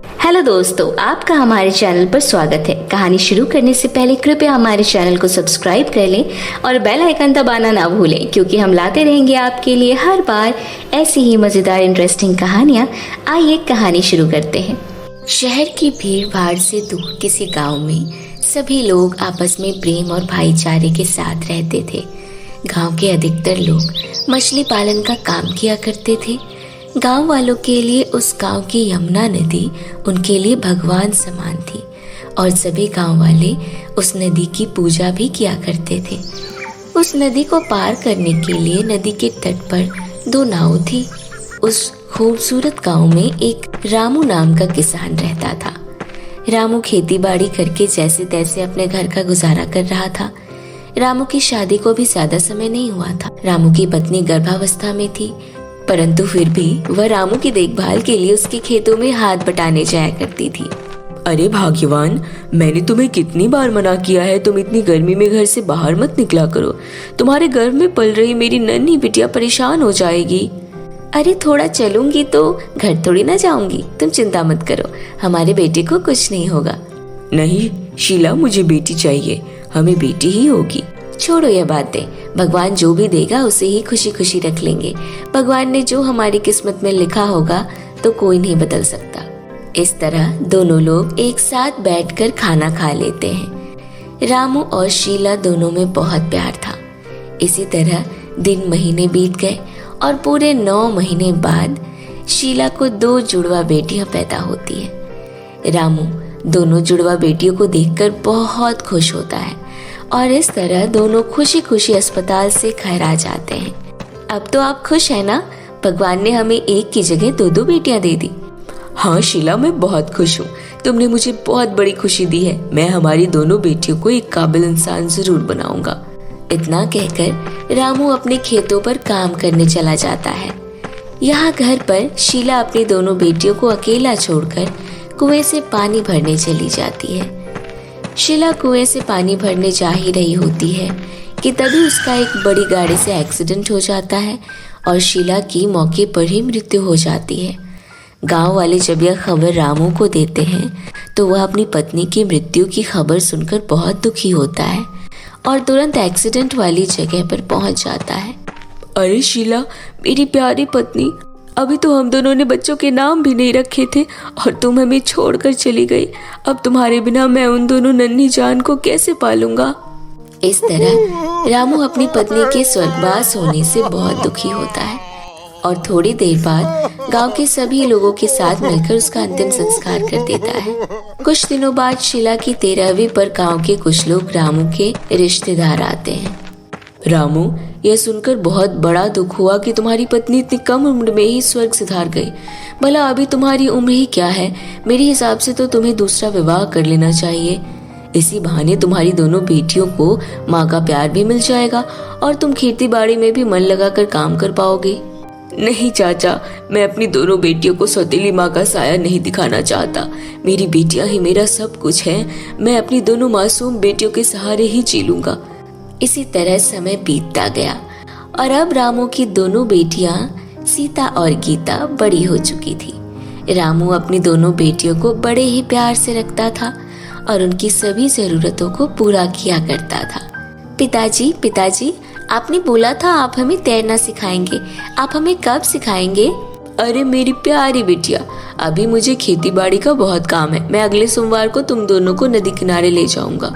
Hello दोस्तों, आपका हमारे चैनल पर स्वागत है। कहानी शुरू करने से पहले कृपया हमारे चैनल को सब्सक्राइब कर लें और बेल आइकन दबाना ना भूलें, क्योंकि हम लाते रहेंगे आपके लिए हर बार ऐसी ही मज़ेदार इंटरेस्टिंग कहानियाँ। आइए कहानी शुरू करते हैं। शहर की भीड़ भाड़ से दूर किसी गांव में सभी लोग आपस में प्रेम और भाईचारे के साथ रहते थे। गांव के अधिकतर लोग मछली पालन का काम किया करते थे। गांव वालों के लिए उस गांव की यमुना नदी उनके लिए भगवान समान थी और सभी गांव वाले उस नदी की पूजा भी किया करते थे। उस नदी को पार करने के लिए नदी के तट पर 2 नाव थी। उस खूबसूरत गांव में एक रामू नाम का किसान रहता था। रामू खेती बाड़ी करके जैसे तैसे अपने घर का गुजारा कर रहा था। रामू की शादी को भी ज्यादा समय नहीं हुआ था। रामू की पत्नी गर्भावस्था में थी, परंतु फिर भी वह रामू की देखभाल के लिए उसके खेतों में हाथ बटाने जाया करती थी। अरे भाग्यवान, मैंने तुम्हें कितनी बार मना किया है, तुम इतनी गर्मी में घर से बाहर मत निकला करो। तुम्हारे गर्भ में पल रही मेरी नन्ही बिटिया परेशान हो जाएगी। अरे थोड़ा चलूंगी तो घर थोड़ी ना जाऊंगी, तुम चिंता मत करो, हमारे बेटे को कुछ नहीं होगा। नहीं शीला, मुझे बेटी चाहिए, हमें बेटी ही होगी। छोड़ो ये बातें, भगवान जो भी देगा उसे ही खुशी खुशी रख लेंगे। भगवान ने जो हमारी किस्मत में लिखा होगा तो कोई नहीं बदल सकता। इस तरह दोनों लोग एक साथ बैठकर खाना खा लेते हैं। रामू और शीला दोनों में बहुत प्यार था। इसी तरह दिन महीने बीत गए और पूरे 9 महीने बाद शीला को 2 जुड़वा बेटियां पैदा होती है। रामू दोनों जुड़वा बेटियों को देखकर बहुत खुश होता है और इस तरह दोनों खुशी खुशी अस्पताल से घर आ जाते हैं। अब तो आप खुश हैं ना? भगवान ने हमें एक की जगह 2 बेटियां दे दी। हाँ शीला, मैं बहुत खुश हूँ। तुमने मुझे बहुत बड़ी खुशी दी है। मैं हमारी दोनों बेटियों को एक काबिल इंसान जरूर बनाऊंगा। इतना कहकर रामू अपने खेतों पर काम करने चला जाता है। यहाँ घर पर शीला अपनी दोनों बेटियों को अकेला छोड़कर कुएं से पानी भरने चली जाती है। शीला कुएं से पानी भरने जा ही रही होती है कि तभी उसका एक बड़ी गाड़ी से एक्सीडेंट हो जाता है और शीला की मौके पर ही मृत्यु हो जाती है। गांव वाले जब यह खबर रामू को देते हैं तो वह अपनी पत्नी की मृत्यु की खबर सुनकर बहुत दुखी होता है और तुरंत एक्सीडेंट वाली जगह पर पहुंच जाता है। अरे शीला, मेरी प्यारी पत्नी, अभी तो हम दोनों ने बच्चों के नाम भी नहीं रखे थे और तुम हमें छोड़कर चली गई। अब तुम्हारे बिना मैं उन दोनों नन्ही जान को कैसे पालूंगा। इस तरह रामू अपनी पत्नी के स्वर्गवास होने से बहुत दुखी होता है और थोड़ी देर बाद गांव के सभी लोगों के साथ मिलकर उसका अंतिम संस्कार कर देता है। कुछ दिनों बाद शीला की 13वीं पर गांव के कुछ लोग रामू के रिश्तेदार आते हैं। रामू, यह सुनकर बहुत बड़ा दुख हुआ कि तुम्हारी पत्नी इतनी कम उम्र में ही स्वर्ग सिधार गई। भला अभी तुम्हारी उम्र ही क्या है? मेरे हिसाब से तो तुम्हें दूसरा विवाह कर लेना चाहिए। इसी बहाने तुम्हारी दोनों बेटियों को माँ का प्यार भी मिल जाएगा और तुम खेती बाड़ी में भी मन लगाकर काम कर पाओगे। नहीं चाचा, मैं अपनी दोनों बेटियों को सौतेली माँ का साया नहीं दिखाना चाहता। मेरी बेटियां ही मेरा सब कुछ है। मैं अपनी दोनों मासूम बेटियों के सहारे ही जी लूंगा। इसी तरह समय बीतता गया और अब रामू की दोनों बेटियां सीता और गीता बड़ी हो चुकी थी। रामू अपनी दोनों बेटियों को बड़े ही प्यार से रखता था और उनकी सभी जरूरतों को पूरा किया करता था। पिताजी, आपने बोला था आप हमें तैरना सिखाएंगे। आप हमें कब सिखाएंगे? अरे मेरी प्यारी बिटिया, अभी मुझे खेती बाड़ी का बहुत काम है। मैं अगले सोमवार को तुम दोनों को नदी किनारे ले जाऊंगा।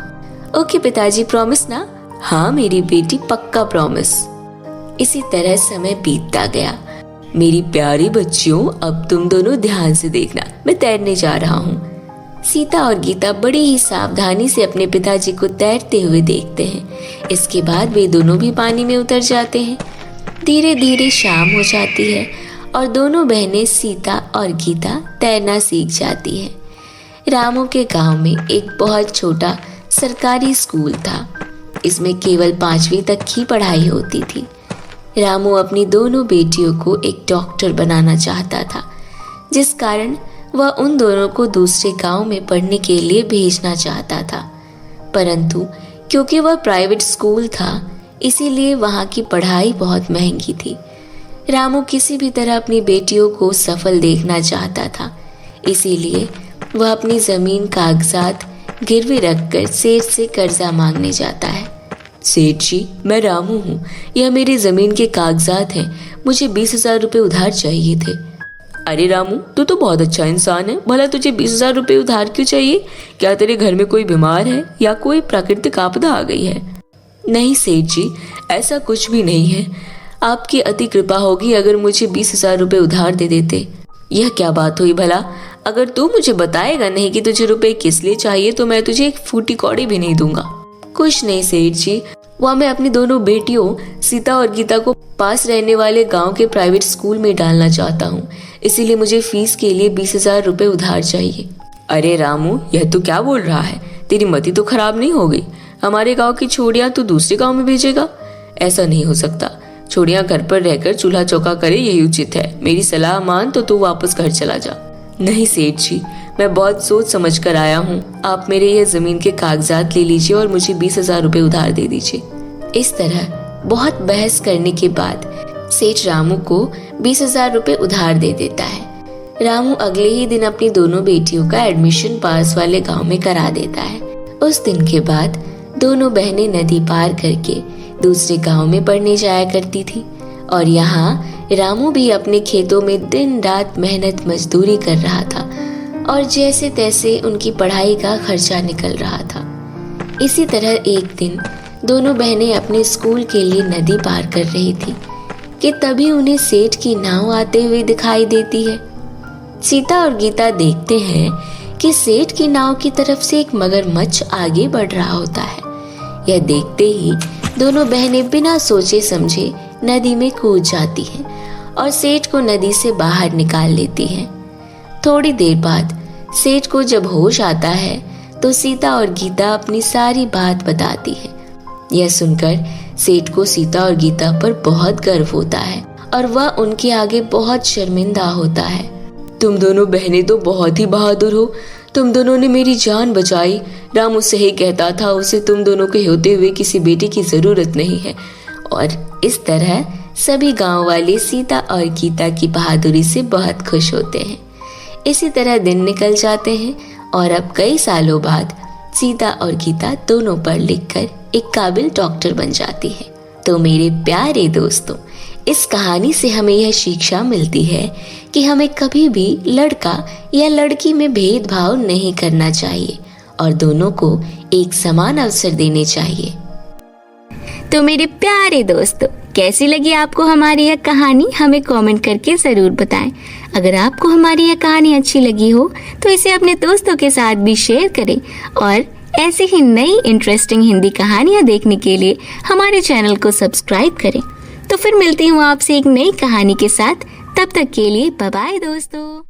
ओके पिताजी, प्रॉमिस ना? हाँ मेरी बेटी, पक्का प्रॉमिस। इसी तरह समय बीतता गया। मेरी प्यारी बच्चियों, अब तुम दोनों ध्यान से देखना, मैं तैरने जा रहा हूँ। सीता और गीता बड़ी ही सावधानी से अपने पिताजी को तैरते हुए देखते हैं। इसके बाद वे दोनों भी पानी में उतर जाते हैं। धीरे धीरे शाम हो जाती है और दोनों बहनें सीता और गीता तैरना सीख जाती हैं। रामू के गांव में एक बहुत छोटा सरकारी स्कूल था। इसमें केवल 5वीं तक की पढ़ाई होती थी। रामू अपनी दोनों बेटियों को एक डॉक्टर बनाना चाहता था, जिस कारण वह उन दोनों को दूसरे गांव में पढ़ने के लिए भेजना चाहता था। परंतु क्योंकि वह प्राइवेट स्कूल था, इसीलिए वहां की पढ़ाई बहुत महंगी थी। रामू किसी भी तरह अपनी बेटियों को सफल देखना चाहता था, इसीलिए वह अपनी ज़मीन कागजात गिरवी रखकर सेठ से कर्जा मांगने जाता है। सेठ जी, मैं रामू हूँ, यह मेरी ज़मीन के कागजात हैं, मुझे 20,000 रुपये उधार चाहिए थे। अरे रामू, तू तो बहुत अच्छा इंसान है, भला तुझे 20,000 रुपये उधार क्यों चाहिए? क्या तेरे घर में कोई बीमार है या कोई प्राकृतिक आपदा आ गई है? नहीं सेठ जी, ऐसा कुछ भी नहीं है। आपकी अति कृपा होगी अगर मुझे 20,000 रुपये उधार दे देते। यह क्या बात हुई भला? अगर तू मुझे बताएगा नहीं कि तुझे रुपए किस लिए चाहिए तो मैं तुझे एक फूटी कौड़ी भी नहीं दूंगा। कुछ नहीं सेठ जी, वह मैं अपनी दोनों बेटियों सीता और गीता को पास रहने वाले गांव के प्राइवेट स्कूल में डालना चाहता हूँ, इसीलिए मुझे फीस के लिए 20,000 रुपये उधार चाहिए। अरे रामू, यह तू क्या बोल रहा है? तेरी मति तो खराब नहीं हो गई? हमारे गाँव की छोड़ियाँ तू दूसरे गाँव में भेजेगा? ऐसा नहीं हो सकता। छोड़ियाँ घर पर रहकर चूल्हा चौका करे यही उचित है। मेरी सलाह मान तो तू वापस घर चला जा। नहीं सेठ जी, मैं बहुत सोच समझ कर आया हूँ। आप मेरे यह जमीन के कागजात ले लीजिए और मुझे 20,000 रुपये उधार दे दीजिए। इस तरह बहुत बहस करने के बाद सेठ रामू को 20,000 रुपये उधार दे देता है। रामू अगले ही दिन अपनी दोनों बेटियों का एडमिशन पास वाले गांव में करा देता है। उस दिन के बाद दोनों बहनें नदी पार करके दूसरे गांव में पढ़ने जाया करती थी और यहाँ रामू भी अपने खेतों में दिन रात मेहनत मजदूरी कर रहा था और जैसे तैसे उनकी पढ़ाई का खर्चा निकल रहा था। इसी तरह एक दिन दोनों बहनें अपने स्कूल के लिए नदी पार कर रही थी कि तभी उन्हें सेठ की नाव आते हुए दिखाई देती है। सीता और गीता देखते हैं कि सेठ की नाव की तरफ से एक मगरमच्छ आगे बढ़ रहा होता है। यह देखते ही दोनों बहनें बिना सोचे समझे नदी में कूद जाती हैं और सेठ को नदी से बाहर निकाल लेती हैं। थोड़ी देर बाद सेठ को जब होश आता है तो सीता और गीता अपनी सारी बात बताती है। यह सुनकर सेठ को सीता और गीता पर बहुत गर्व होता है और वह उनके आगे बहुत शर्मिंदा होता है। तुम दोनों बहनें तो बहुत ही बहादुर हो, तुम दोनों ने मेरी जान बचाई। रामू सही कहता था, उसे तुम दोनों के होते हुए किसी बेटे की जरूरत नहीं है। और इस तरह सभी गांव वाले सीता और गीता की बहादुरी से बहुत खुश होते हैं। इसी तरह दिन निकल जाते हैं और अब कई सालों बाद सीता और गीता दोनों पढ़ लिख कर एक काबिल डॉक्टर बन जाती है। तो मेरे प्यारे दोस्तों, इस कहानी से हमें यह शिक्षा मिलती है कि हमें कभी भी लड़का या लड़की में भेदभाव नहीं करना चाहिए और दोनों को एक समान अवसर देने चाहिए। तो मेरे प्यारे दोस्तों, कैसी लगी आपको हमारी यह कहानी? हमें कमेंट करके ज़रूर बताएं। अगर आपको हमारी यह कहानी अच्छी लगी हो तो इसे अपने दोस्तों के साथ भी शेयर करें और ऐसी ही नई इंटरेस्टिंग हिंदी कहानियाँ देखने के लिए हमारे चैनल को सब्सक्राइब करें। तो फिर मिलती हूँ आपसे एक नई कहानी के साथ। तब तक के लिए बाय बाय दोस्तों।